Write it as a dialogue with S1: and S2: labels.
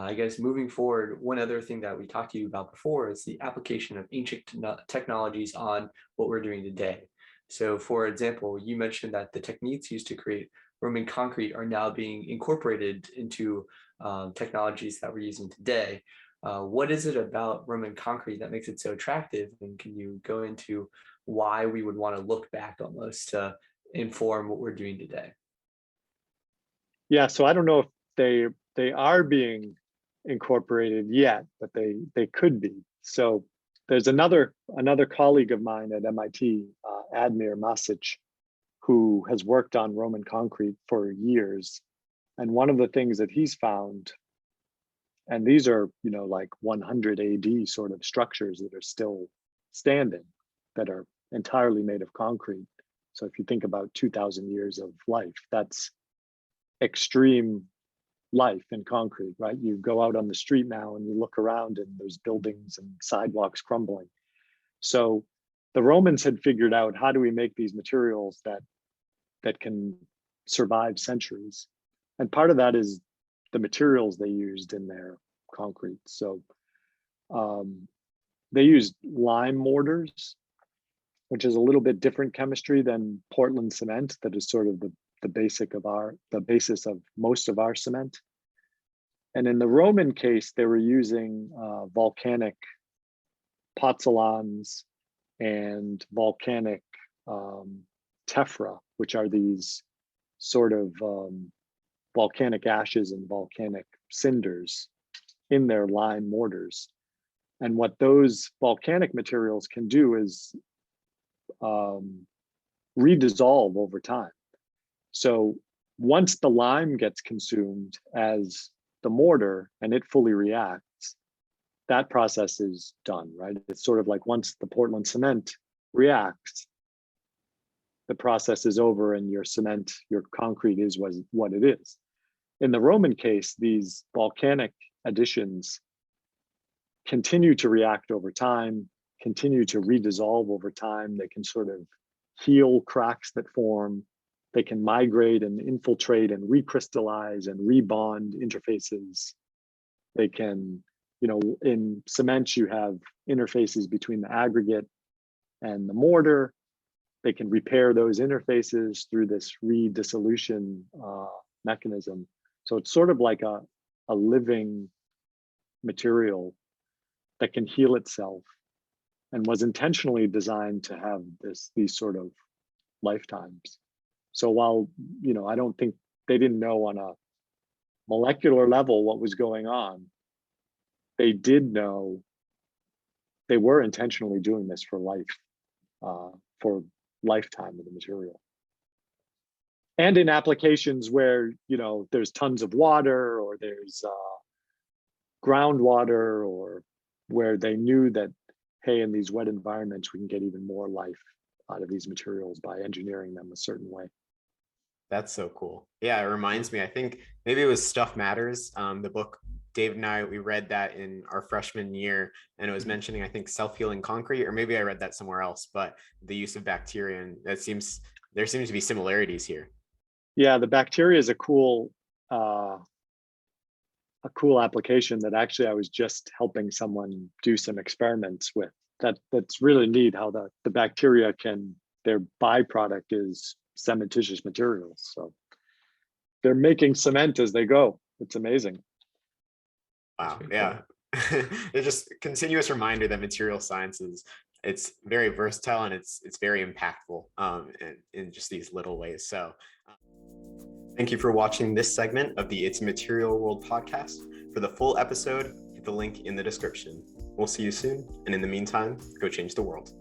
S1: I guess moving forward, one other thing that we talked to you about before is the application of ancient technologies on what we're doing today. So, for example, you mentioned that the techniques used to create Roman concrete are now being incorporated into technologies that we're using today. What is it about Roman concrete that makes it so attractive? And can you go into why we would want to look back almost to inform what we're doing today?
S2: Yeah, so I don't know if they are being incorporated yet, but they could be. So there's another colleague of mine at MIT, Admir Masic, who has worked on Roman concrete for years. And one of the things that he's found, and these are, like 100 AD sort of structures that are still standing, that are entirely made of concrete. So if you think about 2000 years of life, that's extreme life in concrete, right? You go out on the street now and you look around and there's buildings and sidewalks crumbling. So the Romans had figured out, how do we make these materials that can survive centuries? And part of that is the materials they used in their concrete. So they used lime mortars, which is a little bit different chemistry than Portland cement, that is sort of the basis of most of our cement. And in the Roman case, they were using volcanic pozzolans and volcanic tephra, which are these sort of volcanic ashes and volcanic cinders in their lime mortars. And what those volcanic materials can do is redissolve over time. So once the lime gets consumed as the mortar and it fully reacts, that process is done, right? It's sort of like once the Portland cement reacts, the process is over and your cement, your concrete is what it is. In the Roman case, these volcanic additions continue to react over time, continue to redissolve over time. They can sort of heal cracks that form. They can migrate and infiltrate and recrystallize and rebond interfaces. They can, in cement, you have interfaces between the aggregate and the mortar. They can repair those interfaces through this redissolution mechanism. So it's sort of like a living material that can heal itself and was intentionally designed to have these sort of lifetimes. So while, I don't think they didn't know on a molecular level what was going on, they did know they were intentionally doing this for life, for lifetime of the material. And in applications where, there's tons of water or there's groundwater, or where they knew that, hey, in these wet environments, we can get even more life out of these materials by engineering them a certain way.
S3: That's so cool. Yeah, it reminds me, I think maybe it was Stuff Matters, the book. Dave and I, we read that in our freshman year, and it was mentioning, I think, self-healing concrete, or maybe I read that somewhere else, but the use of bacteria, and there seems to be similarities here.
S2: Yeah, the bacteria is a cool application that actually I was just helping someone do some experiments with. That's really neat how the bacteria their byproduct is cementitious materials. So they're making cement as they go. It's amazing.
S3: Wow. Yeah. It's just a continuous reminder that material science it's very versatile and it's very impactful in just these little ways. So thank you for watching this segment of the It's a Material World podcast. For the full episode, hit the link in the description. We'll see you soon. And in the meantime, go change the world.